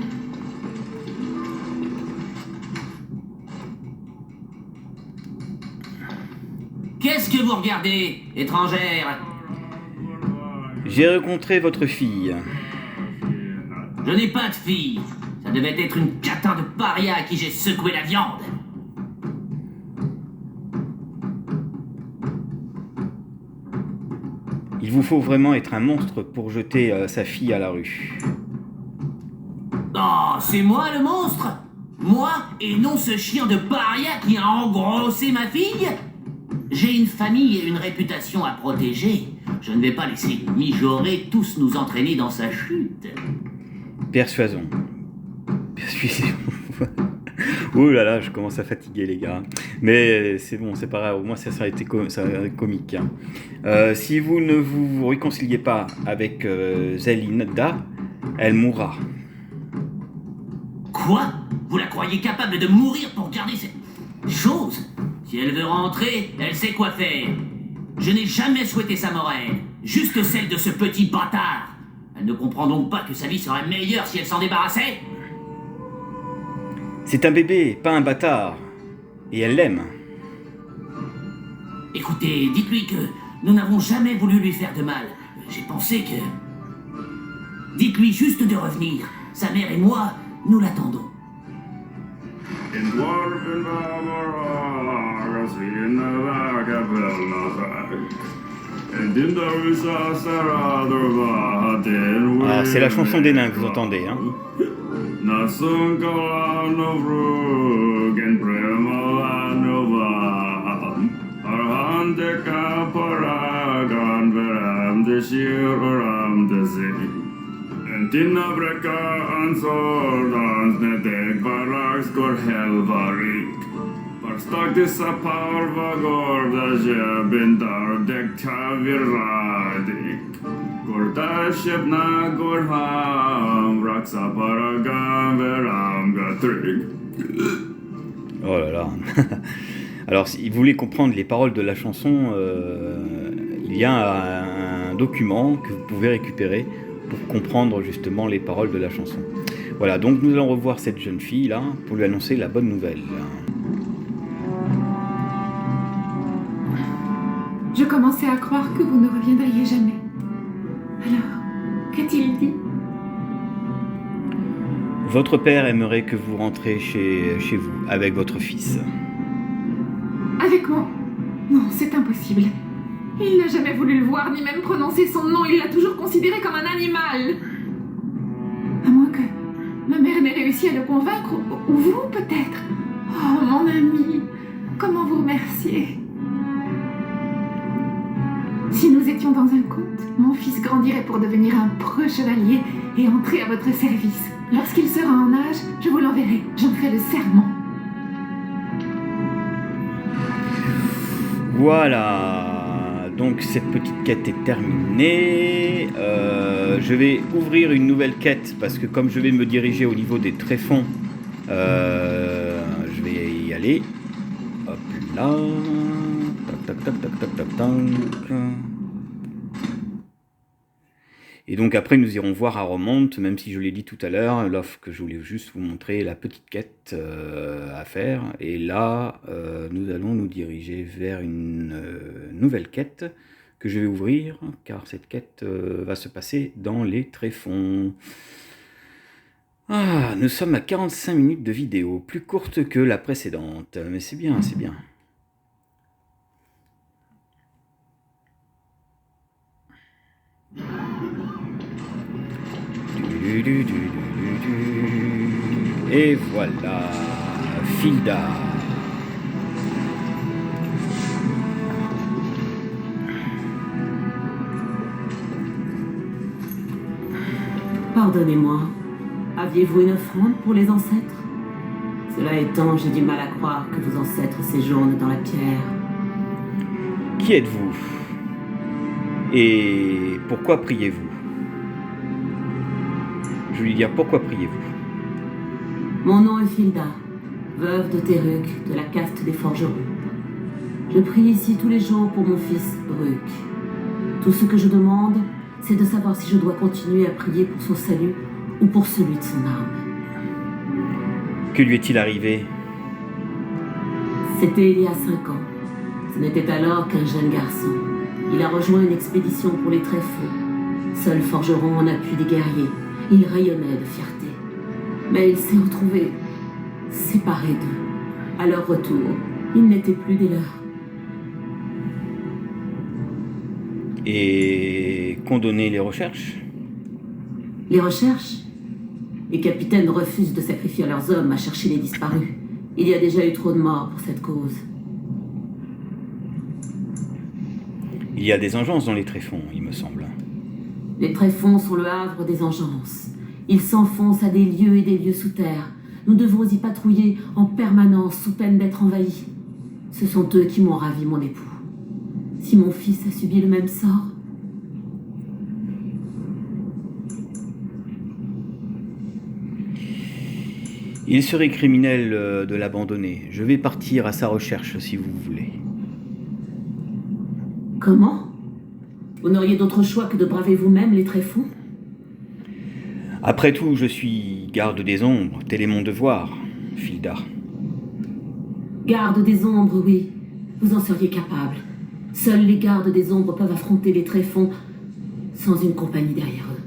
Qu'est-ce que vous regardez, étrangère? J'ai rencontré votre fille. Je n'ai pas de fille. Ça devait être une catin de paria à qui j'ai secoué la viande. Il vous faut vraiment être un monstre pour jeter sa fille à la rue. Oh, c'est moi le monstre? Moi, et non ce chien de paria qui a engrossé ma fille? J'ai une famille et une réputation à protéger. Je ne vais pas laisser mijorer tous nous entraîner dans sa chute. Persuasion. Persuasion. Ouh là là, je commence à fatiguer les gars. Mais c'est bon, c'est pas grave, au moins ça a été comique. Hein. Si vous ne vous réconciliez pas avec Zelinda, elle mourra. Quoi? Vous la croyez capable de mourir pour garder cette chose? Si elle veut rentrer, elle sait quoi faire. Je n'ai jamais souhaité sa mort à elle, juste celle de ce petit bâtard. Elle ne comprend donc pas que sa vie serait meilleure si elle s'en débarrassait? C'est un bébé, pas un bâtard. Et elle l'aime. Écoutez, dites-lui que nous n'avons jamais voulu lui faire de mal. J'ai pensé que... Dites-lui juste de revenir. Sa mère et moi, nous l'attendons. Ah, c'est la chanson des nains que vous entendez, hein. Oh là là. Alors, si vous voulez comprendre les paroles de la chanson, il y a un document que vous pouvez récupérer pour comprendre justement les paroles de la chanson. Voilà, donc nous allons revoir cette jeune fille là pour lui annoncer la bonne nouvelle. Je commençais à croire que vous ne reviendriez jamais. Alors, qu'a-t-il dit? Votre père aimerait que vous rentrez chez vous avec votre fils. Avec moi? Non, c'est impossible. Il n'a jamais voulu le voir, ni même prononcer son nom. Il l'a toujours considéré comme un animal. À moins que ma mère n'ait réussi à le convaincre, ou vous peut-être. Oh, mon ami, comment vous remercier? Si nous étions dans un conte, mon fils grandirait pour devenir un preux chevalier et entrer à votre service. Lorsqu'il sera en âge, je vous l'enverrai. J'en ferai le serment. Voilà. donc cette petite quête est terminée. Je vais ouvrir une nouvelle quête parce que comme je vais me diriger au niveau des tréfonds, je vais y aller. Hop là. Tac, tac, tac, tac, tac, tac. Et donc après nous irons voir Arrowmont, même si je l'ai dit tout à l'heure, l'offre que je voulais juste vous montrer la petite quête à faire. Et là, nous allons nous diriger vers une nouvelle quête que je vais ouvrir, car cette quête va se passer dans les tréfonds. Ah, nous sommes à 45 minutes de vidéo, plus courte que la précédente, mais c'est bien, c'est bien. Et voilà, Filda. Pardonnez-moi, aviez-vous une offrande pour les ancêtres? Cela étant, j'ai du mal à croire que vos ancêtres séjournent dans la pierre. Qui êtes-vous? Et pourquoi priez-vous? Je vais lui dire pourquoi priez-vous. Mon nom est Filda, veuve de Teruk, de la caste des forgerons. Je prie ici tous les jours pour mon fils, Bruk. Tout ce que je demande, c'est de savoir si je dois continuer à prier pour son salut ou pour celui de son âme. Que lui est-il arrivé? C'était il y a 5 ans. Ce n'était alors qu'un jeune garçon. Il a rejoint une expédition pour les tréfonds. Seul forgeron en appui des guerriers. Il rayonnait de fierté. Mais il s'est retrouvé séparé d'eux. À leur retour, il n'était plus des leurs. Et condamner les recherches? Les recherches? Les capitaines refusent de sacrifier leurs hommes à chercher les disparus. Il y a déjà eu trop de morts pour cette cause. Il y a des engences dans les tréfonds, il me semble. Les tréfonds sont le havre des engences. Ils s'enfoncent à des lieux et des lieux sous terre. Nous devons y patrouiller en permanence sous peine d'être envahis. Ce sont eux qui m'ont ravi mon époux. Si mon fils a subi le même sort... Il serait criminel de l'abandonner. Je vais partir à sa recherche si vous voulez. Comment? Vous n'auriez d'autre choix que de braver vous-même les tréfonds? Après tout, je suis garde des ombres. Tel est mon devoir, Filda. Garde des ombres, oui. Vous en seriez capable. Seuls les gardes des ombres peuvent affronter les tréfonds sans une compagnie derrière eux.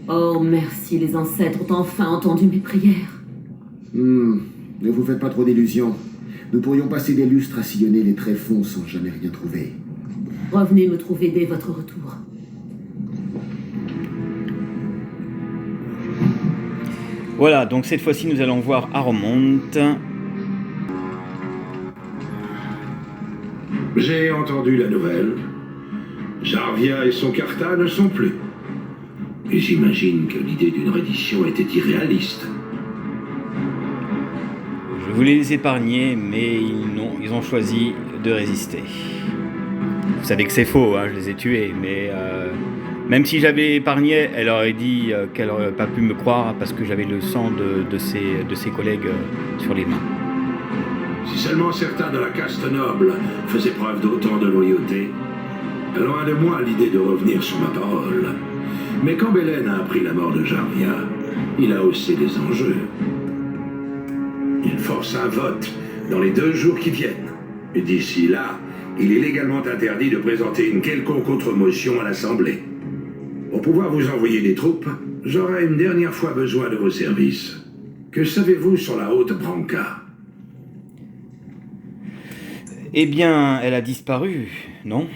Oh, merci, les ancêtres ont enfin entendu mes prières. Ne vous faites pas trop d'illusions. Nous pourrions passer des lustres à sillonner les tréfonds sans jamais rien trouver. Revenez me trouver dès votre retour. Voilà, donc cette fois-ci, nous allons voir Arrowmont. J'ai entendu la nouvelle. Jarvia et son Carta ne sont plus. Et j'imagine que l'idée d'une reddition était irréaliste. Je voulais les épargner, mais ils ont choisi de résister. Vous savez que c'est faux, hein, je les ai tués, mais même si j'avais épargné, elle aurait dit qu'elle n'aurait pas pu me croire parce que j'avais le sang de ses collègues sur les mains. Si seulement certains de la caste noble faisaient preuve d'autant de loyauté, loin de moi l'idée de revenir sur ma parole. Mais quand Belen a appris la mort de Jarvia, il a haussé les enjeux. Il force un vote dans les 2 jours qui viennent. Et d'ici là, il est légalement interdit de présenter une quelconque contre-motion à l'Assemblée. Pour pouvoir vous envoyer des troupes, j'aurai une dernière fois besoin de vos services. Que savez-vous sur la haute Branca? Eh bien, elle a disparu, non?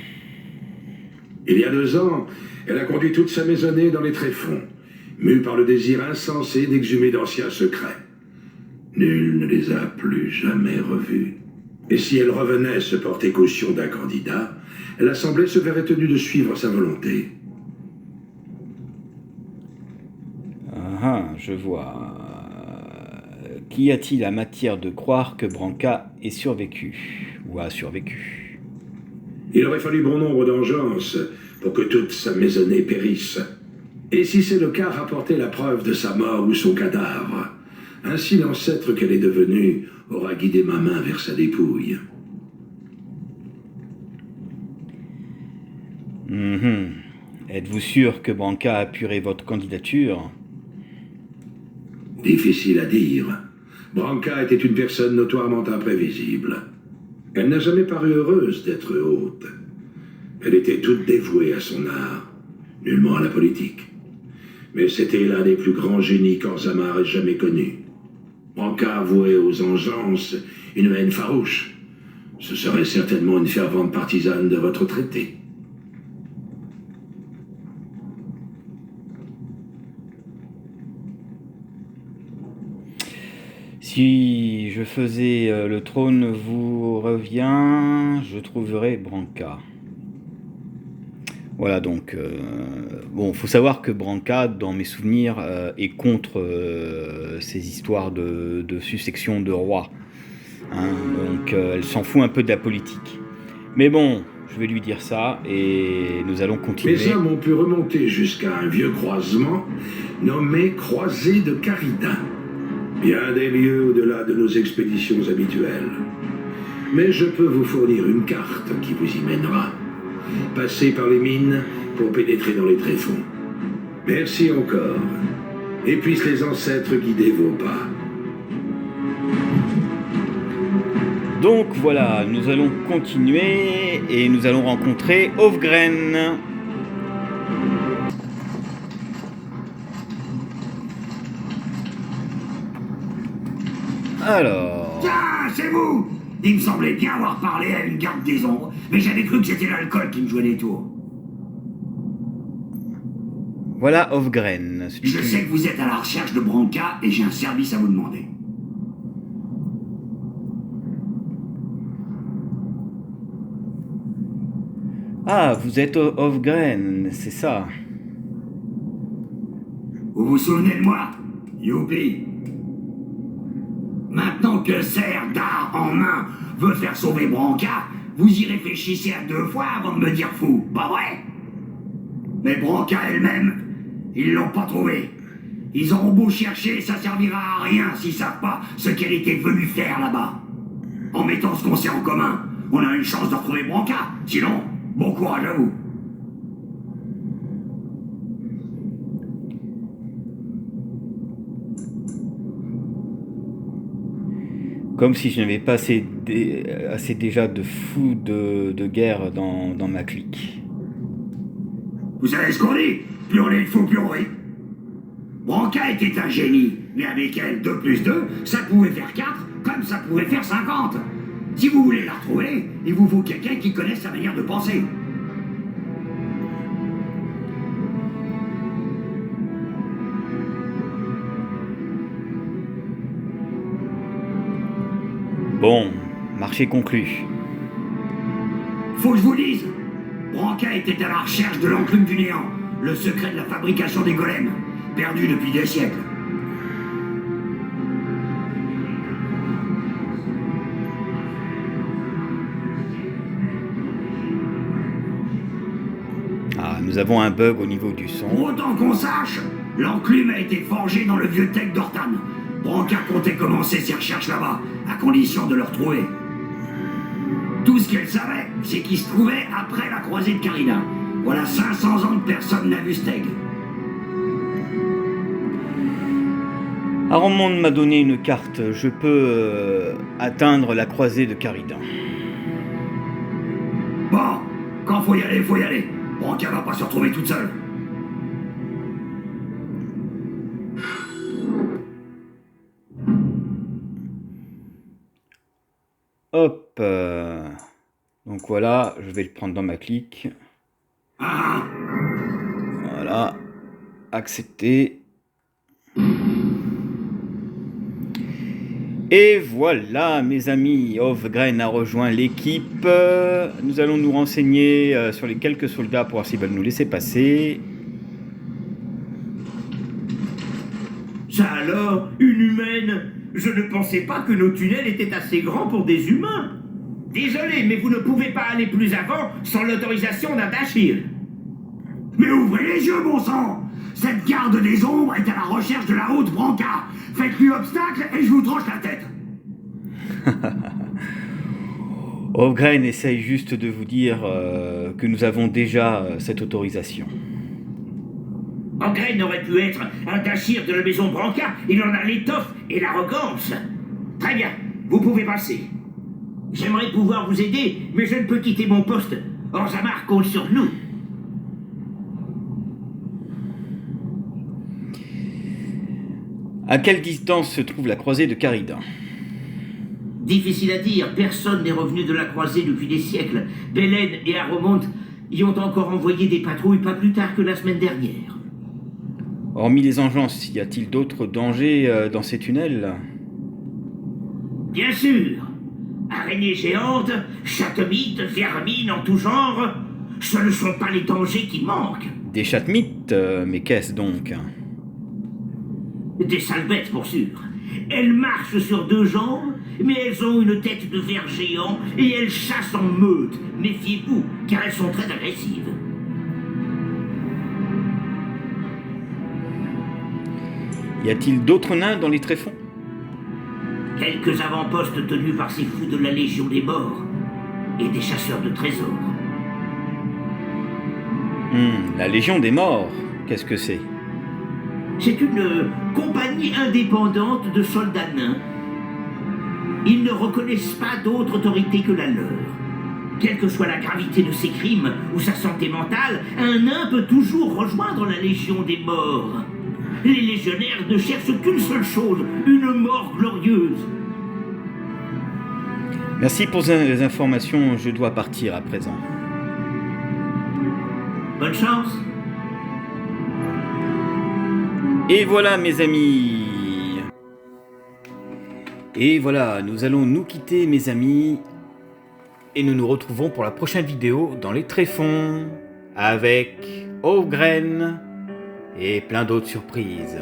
Il y a 2 ans, elle a conduit toute sa maisonnée dans les tréfonds, mue par le désir insensé d'exhumer d'anciens secrets. Nul ne les a plus jamais revus. Et si elle revenait se porter caution d'un candidat, l'Assemblée se verrait tenue de suivre sa volonté. Ah, je vois. Qu'y a-t-il à matière de croire que Branca est survécu ou a survécu? Il aurait fallu bon nombre d'engeances pour que toute sa maisonnée périsse. Et si c'est le cas, rapporter la preuve de sa mort ou son cadavre. Ainsi l'ancêtre qu'elle est devenue aura guidé ma main vers sa dépouille. Êtes-vous sûr que Branca a apuré votre candidature? Difficile à dire. Branca était une personne notoirement imprévisible. Elle n'a jamais paru heureuse d'être haute. Elle était toute dévouée à son art, nullement à la politique. Mais c'était l'un des plus grands génies qu'Orzammar ait jamais connu. Branca avouait aux engeances une haine farouche. Ce serait certainement une fervente partisane de votre traité. Si je faisais le trône vous revient, je trouverais Branca. Voilà donc. Bon, faut savoir que Branca, dans mes souvenirs, est contre ces histoires de succession de rois. Hein, donc elle s'en fout un peu de la politique. Mais bon, je vais lui dire ça et nous allons continuer. Mes hommes ont pu remonter jusqu'à un vieux croisement nommé Croisée de Caridin. Bien des lieux au-delà de nos expéditions habituelles. Mais je peux vous fournir une carte qui vous y mènera. Passez par les mines pour pénétrer dans les tréfonds. Merci encore. Et puissent les ancêtres guider vos pas. Donc voilà, nous allons continuer et nous allons rencontrer Hofgren. Alors... Tiens, c'est vous! Il me semblait bien avoir parlé à une garde des ombres, mais j'avais cru que c'était l'alcool qui me jouait des tours. Voilà Hofgren. Je sais que vous êtes à la recherche de Branca et j'ai un service à vous demander. Ah, vous êtes Hofgren, c'est ça. Vous vous souvenez de moi? Youpi! Maintenant que Serre, d'art en main, veut faire sauver Branca, vous y réfléchissez à 2 fois avant de me dire fou, pas vrai? Mais Branca elle-même, ils l'ont pas trouvée. Ils auront beau chercher, ça servira à rien s'ils savent pas ce qu'elle était venue faire là-bas. En mettant ce qu'on sait en commun, on a une chance de retrouver Branca. Sinon, bon courage à vous. Comme si je n'avais pas assez déjà de fous de guerre dans ma clique. Vous savez ce qu'on dit? Plus on est de fous, plus on rit. Branca était un génie, mais avec elle, 2 plus 2, ça pouvait faire 4, comme ça pouvait faire 50. Si vous voulez la retrouver, il vous faut quelqu'un qui connaisse sa manière de penser. Bon, marché conclu. Faut que je vous dise, Branca était à la recherche de l'enclume du néant, le secret de la fabrication des golems, perdu depuis des siècles. Ah, nous avons un bug au niveau du son. Pour autant qu'on sache, l'enclume a été forgée dans le vieux tech d'Ortan. Branca comptait commencer ses recherches là-bas, à condition de le retrouver. Tout ce qu'elle savait, c'est qu'il se trouvait après la croisée de Caridin. Voilà 500 ans que personne n'a vu Steg. Aramond m'a donné une carte. Je peux atteindre la croisée de Caridin. Bon, quand faut y aller, faut y aller. Branca va pas se retrouver toute seule. Hop. Donc voilà, je vais le prendre dans ma clique. Ah. Voilà. Accepter. Et voilà, mes amis, Hofgren a rejoint l'équipe. Nous allons nous renseigner sur les quelques soldats pour voir s'ils veulent nous laisser passer. Ça alors, une humaine? Je ne pensais pas que nos tunnels étaient assez grands pour des humains. Désolé, mais vous ne pouvez pas aller plus avant sans l'autorisation d'un Dashir. Mais ouvrez les yeux, bon sang! Cette garde des ombres est à la recherche de la haute Branca. Faites-lui obstacle et je vous tranche la tête. Hovgren essaye juste de vous dire que nous avons déjà cette autorisation. Hovgren aurait pu être un Dashir de la maison Branca. Il en a l'étoffe et l'arrogance. Très bien, vous pouvez passer. J'aimerais pouvoir vous aider, mais je ne peux quitter mon poste. Orzammar compte sur nous. À quelle distance se trouve la croisée de Carida? Difficile à dire, personne n'est revenu de la croisée depuis des siècles. Belen et Aromont y ont encore envoyé des patrouilles pas plus tard que la semaine dernière. Hormis les engences, y a-t-il d'autres dangers dans ces tunnels? Bien sûr. Araignées géantes, chatomites, vermines en tout genre, ce ne sont pas les dangers qui manquent. Des chatmites, mais qu'est-ce donc? Des sales bêtes pour sûr. Elles marchent sur deux jambes, mais elles ont une tête de ver géant et elles chassent en meute. Méfiez-vous, car elles sont très agressives. Y a-t-il d'autres nains dans les tréfonds? Quelques avant-postes tenus par ces fous de la Légion des Morts et des chasseurs de trésors. La Légion des Morts, qu'est-ce que c'est? C'est une compagnie indépendante de soldats nains. Ils ne reconnaissent pas d'autre autorité que la leur. Quelle que soit la gravité de ses crimes ou sa santé mentale, un nain peut toujours rejoindre la Légion des Morts. Les légionnaires ne cherchent qu'une seule chose, une mort glorieuse. Merci pour les informations, je dois partir à présent. Bonne chance. Et voilà mes amis. Et voilà, nous allons nous quitter mes amis. Et nous nous retrouvons pour la prochaine vidéo dans les tréfonds. Avec Hovgren et plein d'autres surprises.